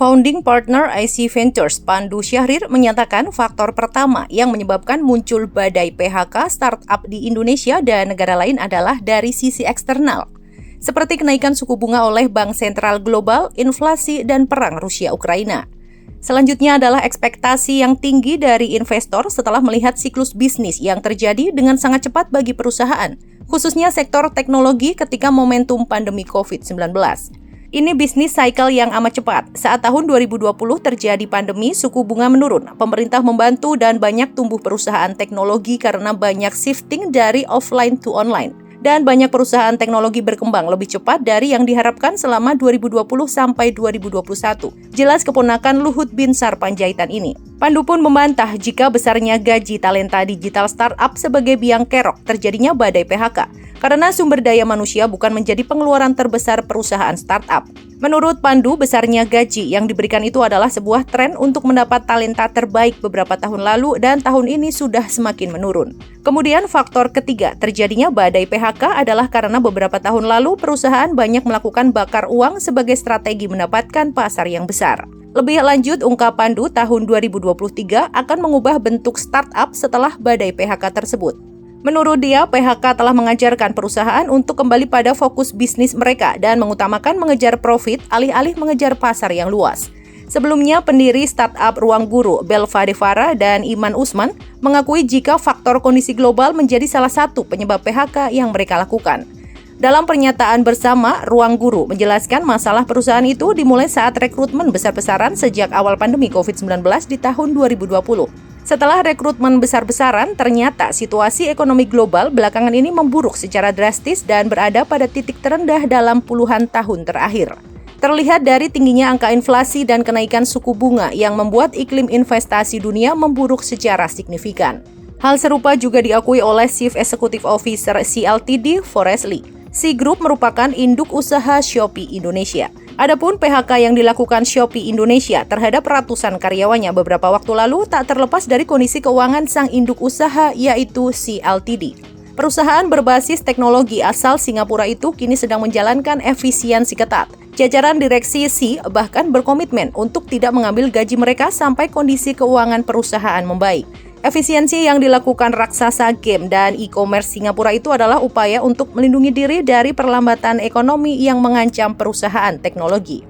Founding Partner IC Ventures Pandu Syahrir menyatakan faktor pertama yang menyebabkan muncul badai PHK startup di Indonesia dan negara lain adalah dari sisi eksternal, seperti kenaikan suku bunga oleh Bank Sentral Global, inflasi, dan perang Rusia-Ukraina. Selanjutnya adalah ekspektasi yang tinggi dari investor setelah melihat siklus bisnis yang terjadi dengan sangat cepat bagi perusahaan, khususnya sektor teknologi ketika momentum pandemi COVID-19. Ini bisnis cycle yang amat cepat. Saat tahun 2020 terjadi pandemi, suku bunga menurun. Pemerintah membantu dan banyak tumbuh perusahaan teknologi karena banyak shifting dari offline to online. Dan banyak perusahaan teknologi berkembang lebih cepat dari yang diharapkan selama 2020 sampai 2021. Jelas keponakan Luhut Binsar Panjaitan ini. Pandu pun membantah jika besarnya gaji talenta digital startup sebagai biang kerok terjadinya badai PHK. Karena sumber daya manusia bukan menjadi pengeluaran terbesar perusahaan startup. Menurut Pandu, besarnya gaji yang diberikan itu adalah sebuah tren untuk mendapat talenta terbaik beberapa tahun lalu dan tahun ini sudah semakin menurun. Kemudian faktor ketiga terjadinya badai PHK adalah karena beberapa tahun lalu perusahaan banyak melakukan bakar uang sebagai strategi mendapatkan pasar yang besar. Lebih lanjut, ungkap Pandu, tahun 2023 akan mengubah bentuk startup setelah badai PHK tersebut. Menurut dia, PHK telah mengajarkan perusahaan untuk kembali pada fokus bisnis mereka dan mengutamakan mengejar profit alih-alih mengejar pasar yang luas. Sebelumnya, pendiri startup Ruang Guru, Belva Devara dan Iman Usman, mengakui jika faktor kondisi global menjadi salah satu penyebab PHK yang mereka lakukan. Dalam pernyataan bersama, Ruang Guru menjelaskan masalah perusahaan itu dimulai saat rekrutmen besar-besaran sejak awal pandemi COVID-19 di tahun 2020. Setelah rekrutmen besar-besaran, ternyata situasi ekonomi global belakangan ini memburuk secara drastis dan berada pada titik terendah dalam puluhan tahun terakhir. Terlihat dari tingginya angka inflasi dan kenaikan suku bunga yang membuat iklim investasi dunia memburuk secara signifikan. Hal serupa juga diakui oleh Chief Executive Officer CLTD, Forrest Li. C Group merupakan induk usaha Shopee Indonesia. Adapun PHK yang dilakukan Shopee Indonesia terhadap ratusan karyawannya beberapa waktu lalu tak terlepas dari kondisi keuangan sang induk usaha yaitu CLTD. Perusahaan berbasis teknologi asal Singapura itu kini sedang menjalankan efisiensi ketat. Jajaran direksi C bahkan berkomitmen untuk tidak mengambil gaji mereka sampai kondisi keuangan perusahaan membaik. Efisiensi yang dilakukan raksasa game dan e-commerce Singapura itu adalah upaya untuk melindungi diri dari perlambatan ekonomi yang mengancam perusahaan teknologi.